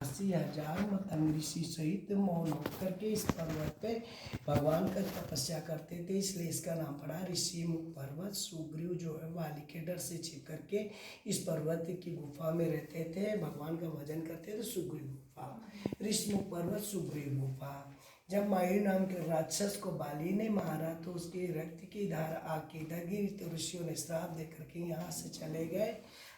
80,000 मतंग ऋषि सहित मौन होकर के इस पर्वत पे भगवान का तपस्या करते थे, इसलिए इसका नाम पड़ा ऋषि मुख पर्वत। सुग्रीव जो है वाली के डर से छिप करके इस पर्वत की गुफा में रहते थे, भगवान का भजन करते थे। सुग्रीव गुफा, ऋषि मुख पर्वत, सुग्रीव गुफा। जब मायू नाम के राक्षस को बाली ने मारा तो उसके रक्त की धारा आग की इधर गिरी, तो ऋषियों ने श्राप दे करके यहाँ से चले गए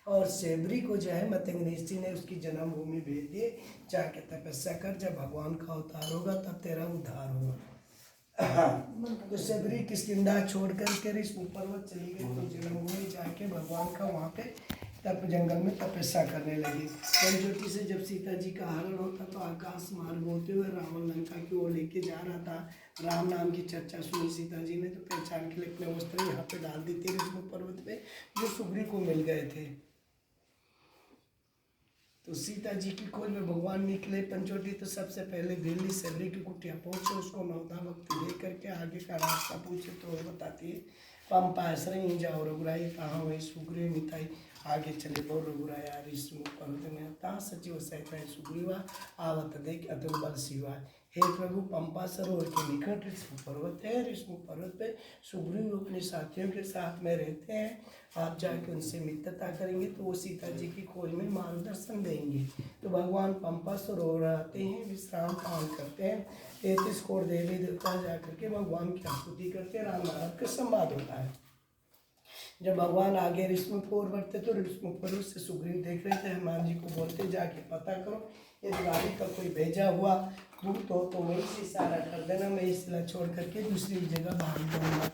और सेबरी को जो है मतंग ऋषि ने उसकी जन्मभूमि भेज दिए, जाके तपस्या कर, जब भगवान का अवतार होगा तब तेरा उद्धार होगा। तो सेबरी किष्किंधा छोड़ करके ऋषि पर्वत चली गई, तो जन्मभूमि जाके भगवान का वहाँ पे तप जंगल में तपस्या करने लगी। ज्योति से जब सीता जी का हरण होता तो आकाश मार्ग होते हुए रावण लंका की ओर लेके जा रहा था। राम नाम की चर्चा सुनी सीता जी ने, तो पहचान के लिए अपने वस्त्र यहाँ पे डाल दी थी ऋषि पर्वत पे, जो सुग्रीव को मिल गए थे। तो सीता जी की खोज में भगवान निकले पंचवटी, तो सबसे पहले दिल्ली सेबरी की कुटिया पहुंचे, उसको नौदा भक्ति दे करके आगे का रास्ता पूछे तो वो बताती है पंपा श्रृंग जाओ रघुराई, कहाँ वही सुग्रीव मिताई, आगे चले बहु रघुराया ऋषि मुख पर्वत में ता सचिव सहित है सुग्रीवा, आवत देख अतुल बल शिवा। हे प्रभु, पंपा सरोवर के निकट ऋषि पर्वत है, ऋषि पर्वत पे सुग्रीव अपने साथियों के साथ में रहते हैं। आप जाके उनसे मित्रता करेंगे तो वो सीता जी की खोज में मार्गदर्शन देंगे। तो भगवान पंपा सरोवर आते हैं, विश्राम पान करते हैं। 33 करोड़ देवी देवता जाकर के भगवान की आहुति करते हैं, राम महाराज का संवाद होता है। जब भगवान आगे ऋषिमुख बढ़ते तो ऋषिमुख पर्वत से सुग्रीव देख रहे थे, हनुमान जी को बोलते जाके पता करो यदि गाड़ी का कोई भेजा हुआ दूत हो तो वहीं से इशारा कर देना, मैं इस शिला छोड़ करके दूसरी जगह भाग जाऊंगा।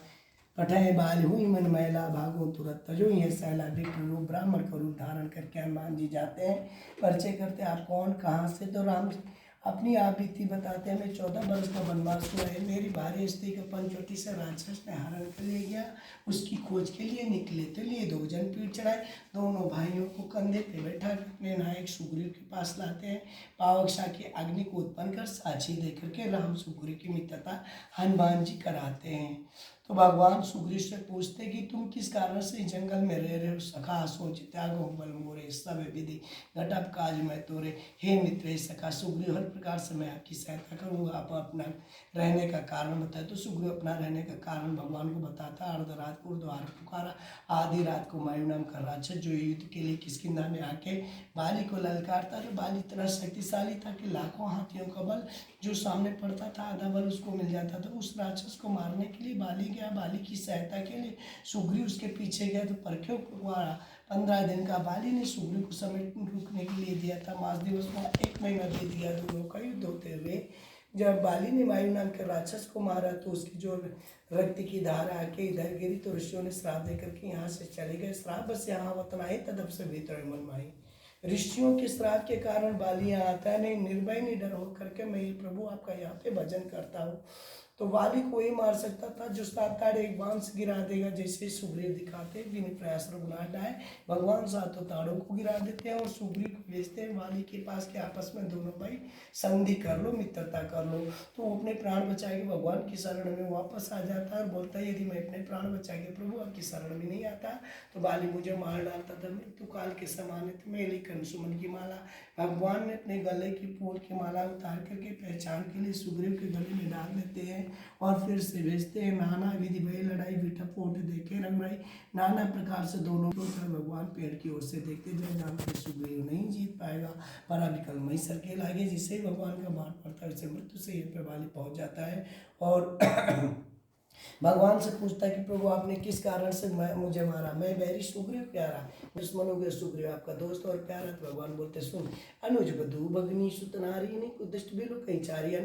पठाए बाल हुई मन मैला, भागो तुरंत तजो ये सैला, विप्र रूप ब्राह्मण का रूप धारण करके हनुमान जी जाते हैं, परिचय करते आप कौन कहाँ से। तो राम अपनी आप बीती बताते हैं, मैं 14 वर्ष का वनवास हुआ है, मेरी भार्य स्त्री को पंचवटी से राक्षस ने हरण कर ले गया, उसकी खोज के लिए निकले तो लिए 2 जन पीठ चढ़ाए, दोनों भाइयों को कंधे पे बैठा कर अपने नायक सुग्रीव के पास लाते हैं। पावकशा की अग्नि को उत्पन्न कर साक्षी देकर के राम सुग्रीव की मित्रता हनुमान जी कराते हैं। तो भगवान सुग्रीव से पूछते कि तुम किस कारण से जंगल में रह रहे हो। सखा सोच त्यागो बल मोरे, सब विधि घटप काज में तोरे। हे मित्र सखा सुग्रीव, हर प्रकार से मैं आपकी सहायता करूंगा, आप अपना रहने का कारण बताए। तो सुग्रीव अपना रहने का कारण भगवान को बताता। अर्धरात को द्वार पुकारा, आधी रात को मायू नाम का राक्षस जो युद्ध के लिए किष्किंधा में आके बाली को ललकारता, तो बाली इतना शक्तिशाली था कि लाखों हाथियों का बल जो सामने पड़ता था आधा बल उसको मिल जाता था। उस राक्षस को मारने के लिए बाली गया, बाली की सहायता के लिए सुग्रीव उसके पीछे गया, तो परख्यों को 15 दिन का बाली ने सुग्रीव को समेट रुकने के लिए दिया था। मास दिवस में 1 महीना दे दिया दोनों का युद्ध होते हुए। जब बाली ने वायु नाम के राक्षस को मारा तो उसकी जो रक्त की धारा आके इधर गिरी, तो ऋषियों ने श्राप देकर के यहाँ से चले गए। श्राप बस यहाँ वतन आए तदब से भीतर मन माई। ऋषियों के श्राप के कारण बाली यहाँ आता है, नहीं निर्भय निडर होकर के मैं प्रभु आपका यहाँ पे भजन करता हूँ। तो वाली को ही मार सकता था जो 7 ताड़े एक बांध से गिरा देगा, जैसे सुग्रीव दिखाते बिना प्रयास रघुनाथ आए भगवान 7 ताड़ों को गिरा देते हैं और सुग्रीव को भेजते हैं वाली के पास के आपस में दोनों भाई संधि कर लो, मित्रता कर लो। तो वो अपने प्राण बचा के भगवान की शरण में वापस आ जाता है और बोलता है यदि मैं अपने प्राण बचा के प्रभु आपकी शरण में नहीं आता तो बाली मुझे मार डालता था, मृत्यु काल के समान है। मैं लिखन सुमन की माला भगवान ने अपने गले की फूल की माला उतार करके पहचान के लिए सुग्रीव के गले में डाल देते हैं और फिर से भेजते हैं। नाना विधि भई लड़ाई विठपोट देखे रघुराई, नाना प्रकार से दोनों को भगवान पेड़ की ओर से देखते जय जानते सुग्रीव नहीं जीत पाएगा, पर अविकल मई सर के लागे। जिससे ही भगवान का बाण पड़ता है उससे मृत्यु से ये पे बाली पहुंच जाता है और भगवान से पूछता है कि प्रभु आपने किस कारण से मुझे मारा, मैं बैरी सुग्रीव प्यारा, दुश्मनों के सुग्रीव आपका दोस्त और प्यारा। तो भगवान बोलते सुन अनुज बधु भगनी सुतनारी कुदृष्ट बिलो कई चारिया,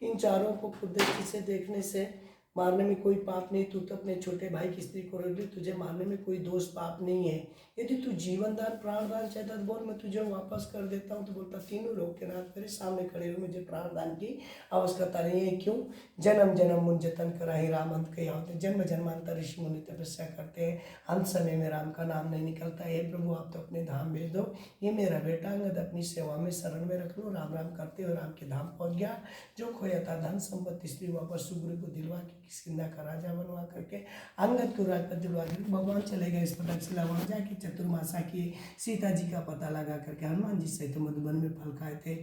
इन चारों को कुदृष्टि से देखने से मारने में कोई पाप नहीं। तू तो अपने छोटे भाई की स्त्री को रख ली, तुझे मारने में कोई दोष पाप नहीं है। यदि तू जीवन दान प्राण दान चाहता तो बोल, मैं तुझे वापस कर देता हूँ। तो बोलता तीनों लोग के नाथ मेरे सामने खड़े हुए, मुझे प्राण दान की आवश्यकता नहीं है। क्यों? जन्म जन्म मुझ जतन करा ही राम अंत कही होते, जन्म जन्मांतर ऋषि मुनि तपस्या करते हैं, अंत समय में राम का नाम नहीं निकलता है। प्रभु आप तो अपने धाम भेज दो, ये मेरा बेटा अंगद अपनी सेवा में शरण में रख लो। राम राम करते हुए राम के धाम पहुँच गया। जो खोया था धन संपत्ति स्त्री वापस सुग्रीव को दिलवा के किष्किंधा का राजा बनवा करके अंगद को राजपति बनवा करके भगवान चले गए इस तक्षशिला, वहाँ जाके चतुर्मासा किए, सीता जी का पता लगा करके हनुमान जी सहित मधुबन में फल खाए थे।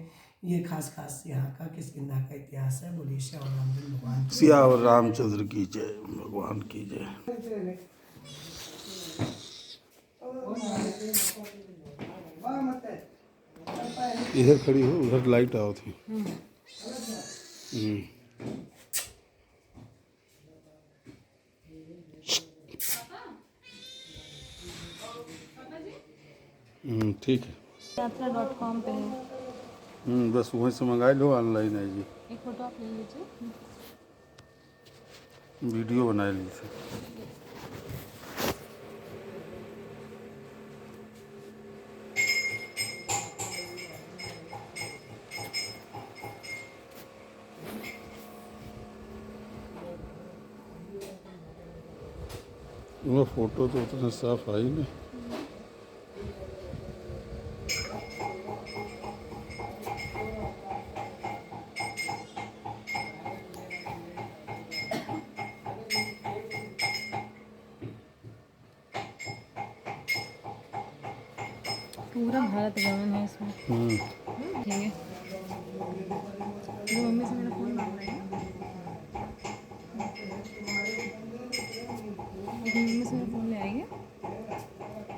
ये खास यहाँ का किष्किंधा का इतिहास है। बोलिए श्याम रामचंद्र भगवान की। सियावर रामचंद्र की जय, भगवान की जय। इधर खड़ी हो, उधर लाइट आओ थी। ठीक है। यात्रा.com पे है। बस वहीं से मंगा लो, ऑनलाइन है जी। एक फोटो आप ले लीजिए। वीडियो बना लीजिए। वो फोटो तो उतना साफ आई नहीं। पूरा भारत भ्रमण है इसमें। ठीक है। वो मम्मी से मेरा फोन मांग रहा है।